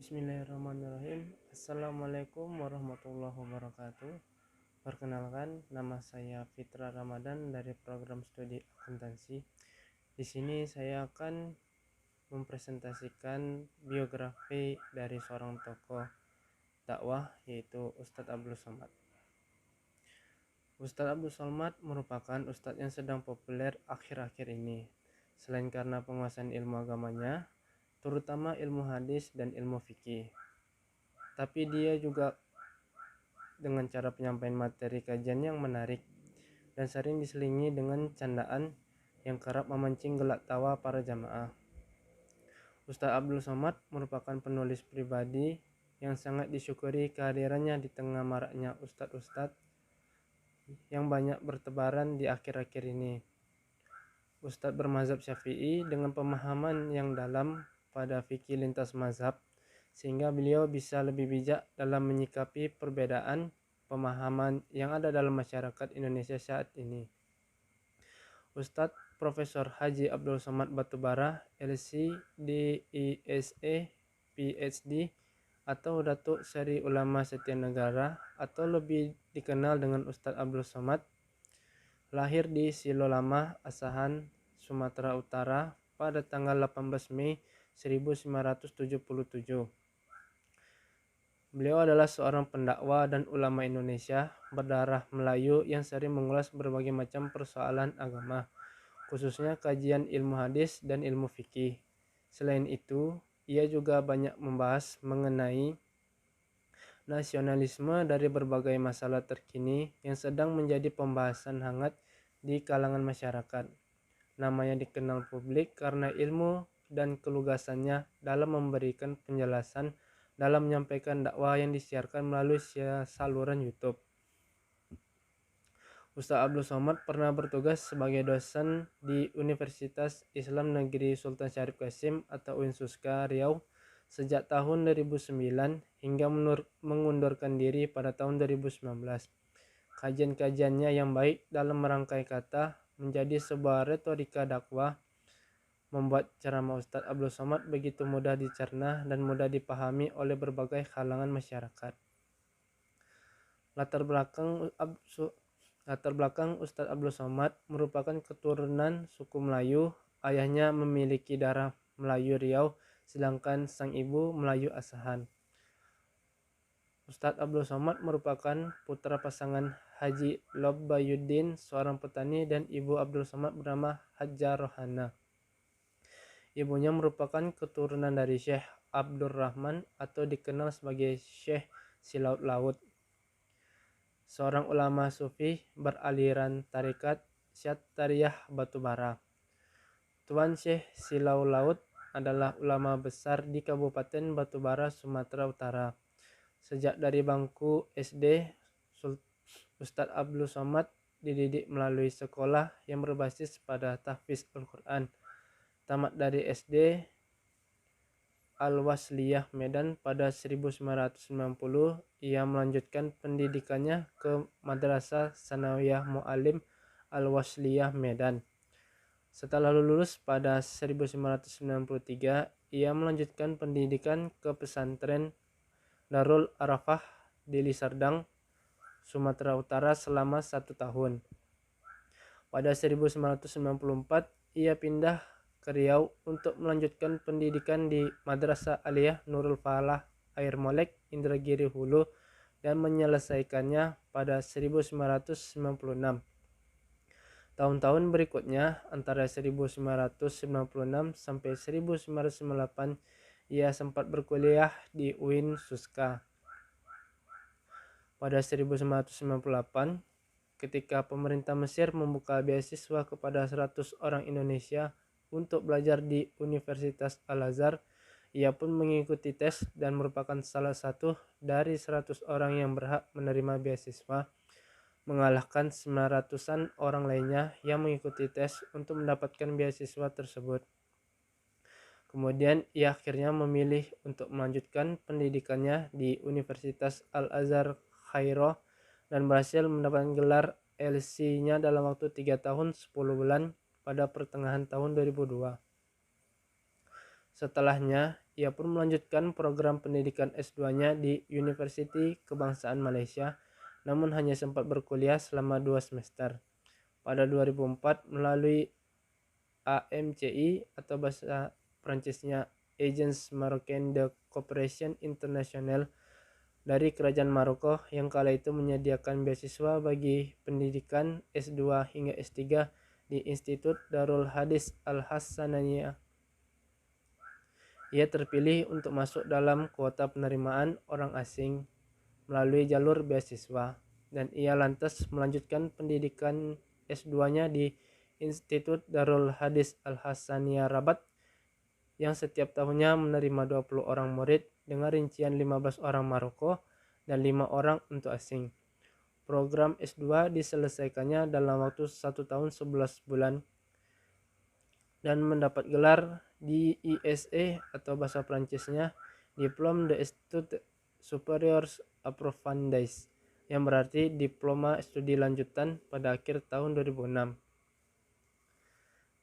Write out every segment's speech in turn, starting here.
Bismillahirrahmanirrahim. Assalamualaikum warahmatullahi wabarakatuh. Perkenalkan, nama saya Fitra Ramadan dari program studi akuntansi. Di sini saya akan mempresentasikan biografi dari seorang tokoh dakwah, yaitu Ustadz Abdul Somad. Ustadz Abdul Somad merupakan ustadz yang sedang populer akhir-akhir ini. Selain karena penguasaan ilmu agamanya, terutama ilmu hadis dan ilmu fikih, tapi dia juga dengan cara penyampaian materi kajian yang menarik dan sering diselingi dengan candaan yang kerap memancing gelak tawa para jamaah. Ustadz Abdul Somad merupakan penulis pribadi yang sangat disyukuri kehadirannya di tengah maraknya ustadz-ustadz yang banyak bertebaran di akhir-akhir ini. Ustadz bermazhab Syafi'i dengan pemahaman yang dalam pada fikih lintas mazhab, sehingga beliau bisa lebih bijak dalam menyikapi perbedaan pemahaman yang ada dalam masyarakat Indonesia saat ini. Ustadz Profesor Haji Abdul Somad Batubara, LC, DISE, PhD, atau Datuk Seri Ulama Setianegara, atau lebih dikenal dengan Ustadz Abdul Somad, lahir di Silolama, Asahan, Sumatera Utara pada tanggal 18 Mei 1977. Beliau adalah seorang pendakwa dan ulama Indonesia berdarah Melayu yang sering mengulas berbagai macam persoalan agama, khususnya kajian ilmu hadis dan ilmu fikih. Selain itu, ia juga banyak membahas mengenai nasionalisme dari berbagai masalah terkini yang sedang menjadi pembahasan hangat di kalangan masyarakat. Namanya dikenal publik karena ilmu dan kelugasannya dalam memberikan penjelasan dalam menyampaikan dakwah yang disiarkan melalui saluran YouTube. Ustadz Abdul Somad pernah bertugas sebagai dosen di Universitas Islam Negeri Sultan Syarif Qasim atau UIN-Suska Riau sejak tahun 2009 hingga mengundurkan diri pada tahun 2019. Kajian-kajiannya yang baik dalam merangkai kata menjadi sebuah retorika dakwah membuat ceramah Ustadz Abdul Somad begitu mudah dicerna dan mudah dipahami oleh berbagai kalangan masyarakat. Latar belakang Ustadz Abdul Somad merupakan keturunan suku Melayu. Ayahnya memiliki darah Melayu Riau, sedangkan sang ibu Melayu Asahan. Ustadz Abdul Somad merupakan putra pasangan Haji Lobbayuddin, seorang petani, dan ibu Abdul Somad bernama Hajjah Rohana. Ibunya merupakan keturunan dari Syekh Abdurrahman atau dikenal sebagai Syekh Silaut Laut, seorang ulama sufi beraliran tarekat Syatariyah Batubara. Tuan Syekh Silaut Laut adalah ulama besar di Kabupaten Batubara, Sumatera Utara. Sejak dari bangku SD, Ustadz Abdul Somad dididik melalui sekolah yang berbasis pada tahfiz Al-Quran. Tamat dari SD Al-Wasliyah Medan pada 1990, ia melanjutkan pendidikannya ke Madrasah Sanawiyah Mu'alim Al-Wasliyah Medan. Setelah lulus pada 1993, ia melanjutkan pendidikan ke pesantren Darul Arafah di Liserdang, Sumatera Utara selama 1 tahun. Pada 1994, ia pindah ke Riau untuk melanjutkan pendidikan di Madrasah Aliyah Nurul Falah Air Molek, Indragiri Hulu, dan menyelesaikannya pada 1996. Tahun-tahun berikutnya, antara 1996 sampai 1998, ia sempat berkuliah di UIN Suska. Pada 1998, ketika pemerintah Mesir membuka beasiswa kepada 100 orang Indonesia untuk belajar di Universitas Al-Azhar, ia pun mengikuti tes dan merupakan salah satu dari 100 orang yang berhak menerima beasiswa, mengalahkan 900-an orang lainnya yang mengikuti tes untuk mendapatkan beasiswa tersebut. Kemudian ia akhirnya memilih untuk melanjutkan pendidikannya di Universitas Al-Azhar Kairo dan berhasil mendapatkan gelar LC-nya dalam waktu 3 tahun 10 bulan pada pertengahan tahun 2002. Setelahnya, ia pun melanjutkan program pendidikan S2-nya di Universiti Kebangsaan Malaysia, namun hanya sempat berkuliah selama 2 semester. Pada 2004, melalui AMCI atau bahasa Prancisnya Agence Marocaine de Coopération Internationale dari Kerajaan Maroko yang kala itu menyediakan beasiswa bagi pendidikan S2 hingga S3 di Institut Darul Hadis Al-Hassaniyah. Ia terpilih untuk masuk dalam kuota penerimaan orang asing melalui jalur beasiswa, dan ia lantas melanjutkan pendidikan S2-nya di Institut Darul Hadis Al-Hassaniyah Rabat yang setiap tahunnya menerima 20 orang murid dengan rincian 15 orang Maroko dan 5 orang untuk asing. Program S2 diselesaikannya dalam waktu 1 tahun 11 bulan dan mendapat gelar di ISE atau bahasa Prancisnya Diplôme d'Études Supérieures Approfondies, yang berarti diploma studi lanjutan pada akhir tahun 2006.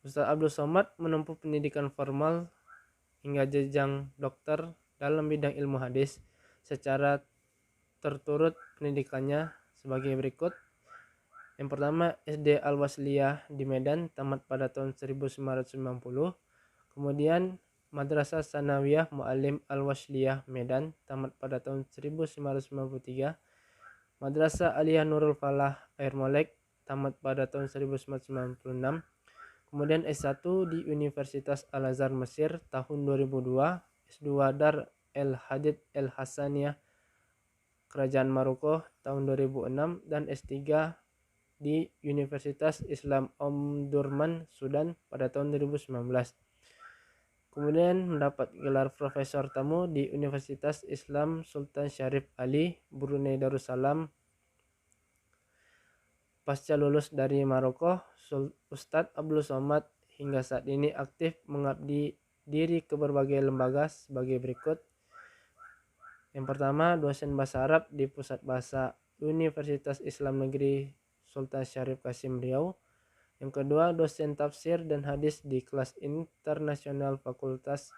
Ustaz Abdul Somad menempuh pendidikan formal hingga jenjang dokter dalam bidang ilmu hadis secara terturut pendidikannya sebagai berikut. Yang pertama, SD Al-Wasliyah di Medan tamat pada tahun 1990. Kemudian Madrasah Sanawiyah Muallim Al-Wasliyah Medan tamat pada tahun 1993. Madrasah Aliyah Nurul Falah Air Molek tamat pada tahun 1996. Kemudian S1 di Universitas Al-Azhar Mesir tahun 2002, S2 Dar El Hadid El Hassaniyah Kerajaan Maroko tahun 2006, dan S3 di Universitas Islam Omdurman Sudan pada tahun 2019. Kemudian mendapat gelar Profesor Tamu di Universitas Islam Sultan Syarif Ali, Brunei Darussalam. Pasca lulus dari Maroko, Ustadz Abdul Somad hingga saat ini aktif mengabdi diri ke berbagai lembaga sebagai berikut. Yang pertama, dosen bahasa Arab di Pusat Bahasa Universitas Islam Negeri Sultan Syarif Kasim Riau. Yang kedua, dosen tafsir dan hadis di kelas internasional Fakultas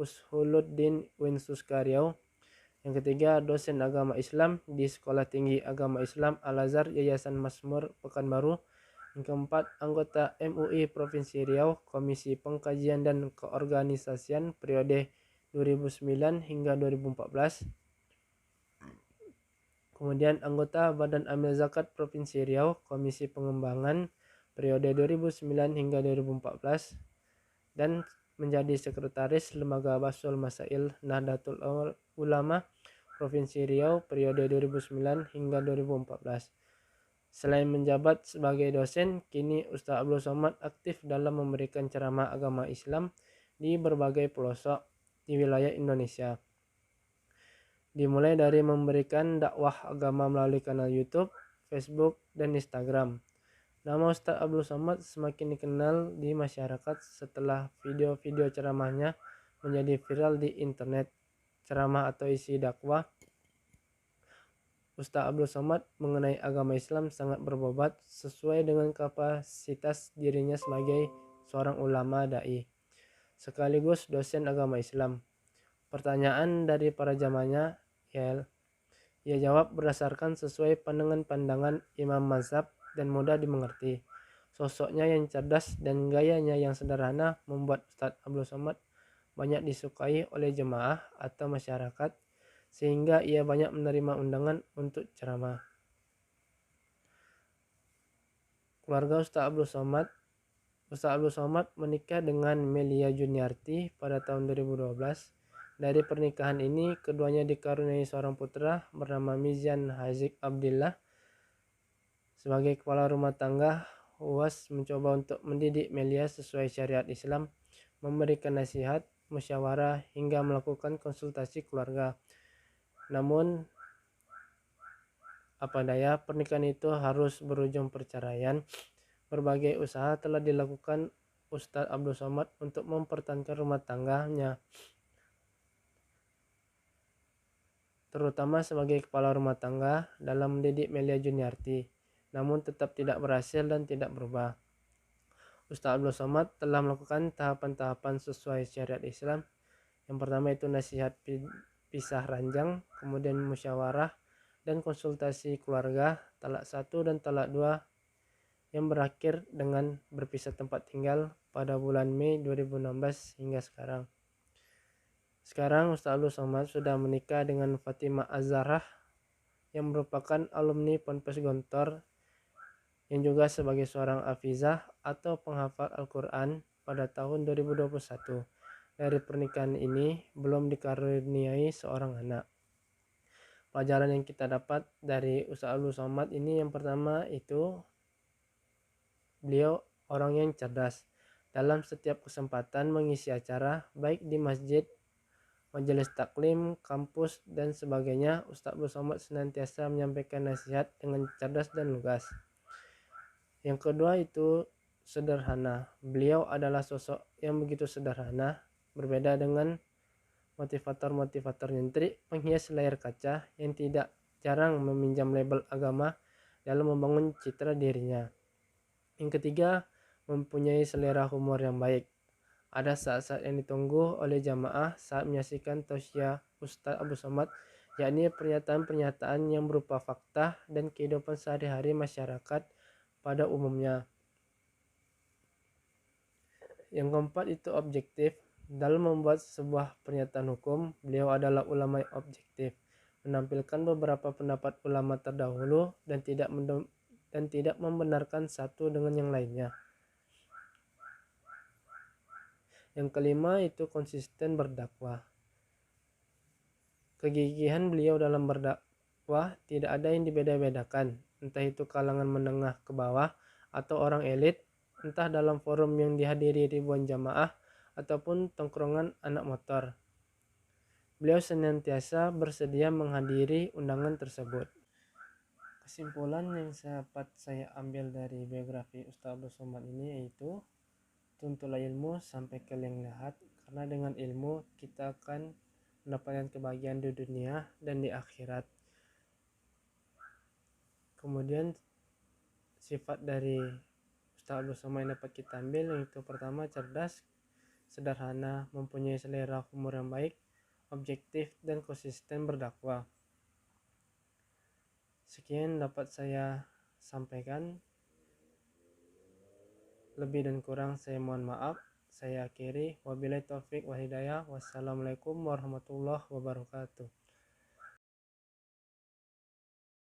Ushuluddin Winsuska Riau. Yang ketiga, dosen agama Islam di Sekolah Tinggi Agama Islam Al-Azhar Yayasan Masmur Pekanbaru. Yang keempat, anggota MUI Provinsi Riau, Komisi Pengkajian dan Keorganisasian periode 2009 hingga 2014. Kemudian anggota Badan Amil Zakat Provinsi Riau, Komisi Pengembangan periode 2009 hingga 2014. Dan menjadi sekretaris Lembaga Basul Masail Nahdlatul Ulama Provinsi Riau periode 2009 hingga 2014. Selain menjabat sebagai dosen, kini Ustaz Abdul Somad aktif dalam memberikan ceramah agama Islam di berbagai pelosok di wilayah Indonesia. Dimulai dari memberikan dakwah agama melalui kanal YouTube, Facebook, dan Instagram. Nama Ustaz Abdul Somad semakin dikenal di masyarakat setelah video-video ceramahnya menjadi viral di internet. Ceramah atau isi dakwah Ustaz Abdul Somad mengenai agama Islam sangat berbobot sesuai dengan kapasitas dirinya sebagai seorang ulama dai sekaligus dosen agama Islam. Pertanyaan dari para jamaahnya ia jawab berdasarkan sesuai pandangan imam mazhab dan mudah dimengerti. Sosoknya yang cerdas dan gayanya yang sederhana membuat Ustaz Abdul Somad banyak disukai oleh jemaah atau masyarakat, sehingga ia banyak menerima undangan untuk ceramah. Keluarga Ustaz Abdul Somad. Ustaz Abdul Somad menikah dengan Melia Juniarti pada tahun 2012. Dari pernikahan ini, keduanya dikaruniai seorang putra bernama Mizan Haziq Abdillah. Sebagai kepala rumah tangga, UAS mencoba untuk mendidik Melia sesuai syariat Islam, memberikan nasihat, musyawarah, hingga melakukan konsultasi keluarga. Namun, apa daya, pernikahan itu harus berujung perceraian. Berbagai usaha telah dilakukan Ustaz Abdul Somad untuk mempertahankan rumah tangganya, terutama sebagai kepala rumah tangga dalam mendidik Melia Juniarti, namun tetap tidak berhasil dan tidak berubah. Ustaz Abdul Somad telah melakukan tahapan-tahapan sesuai syariat Islam Yang pertama itu nasihat pisah ranjang, kemudian musyawarah dan konsultasi keluarga, talak 1 dan talak 2 yang berakhir dengan berpisah tempat tinggal pada bulan Mei 2016 hingga sekarang. Sekarang Ustaz Abdul Somad sudah menikah dengan Fatimah Azharah yang merupakan alumni Ponpes Gontor yang juga sebagai seorang hafizah atau penghafal Al-Quran pada tahun 2021. Dari pernikahan ini belum dikaruniai seorang anak. Pelajaran yang kita dapat dari Ustaz Abdul Somad ini yang pertama itu beliau orang yang cerdas. Dalam setiap kesempatan mengisi acara baik di masjid, majelis taklim, kampus dan sebagainya, Ustaz Abdul Somad senantiasa menyampaikan nasihat dengan cerdas dan lugas. Yang kedua itu sederhana. Beliau adalah sosok yang begitu sederhana, berbeda dengan motivator-motivator nyentrik penghias layar kaca yang tidak jarang meminjam label agama dalam membangun citra dirinya. Yang ketiga, mempunyai selera humor yang baik. Ada saat-saat yang ditunggu oleh jamaah saat menyaksikan tausiah Ustaz Abdul Somad, yakni pernyataan-pernyataan yang berupa fakta dan kehidupan sehari-hari masyarakat pada umumnya. Yang keempat itu objektif. Dalam membuat sebuah pernyataan hukum, beliau adalah ulama yang objektif, menampilkan beberapa pendapat ulama terdahulu dan tidak membenarkan satu dengan yang lainnya. Yang kelima itu konsisten berdakwah. Kegigihan beliau dalam berdakwah tidak ada yang dibeda-bedakan, entah itu kalangan menengah ke bawah atau orang elit, entah dalam forum yang dihadiri ribuan jamaah ataupun tongkrongan anak motor. Beliau senantiasa bersedia menghadiri undangan tersebut. Kesimpulan yang dapat saya ambil dari biografi Ustaz Abdul Somad ini yaitu tuntutlah ilmu sampai kalian lihat, karena dengan ilmu kita akan mendapatkan kebahagiaan di dunia dan di akhirat. Kemudian sifat dari Ustaz Abdul Somad yang dapat kita ambil yaitu pertama cerdas, sederhana, mempunyai selera humor yang baik, objektif dan konsisten berdakwah. Sekian dapat saya sampaikan. Lebih dan kurang saya mohon maaf. Saya akhiri. Wabillahi taufik wa hidayah. Wassalamualaikum warahmatullahi wabarakatuh.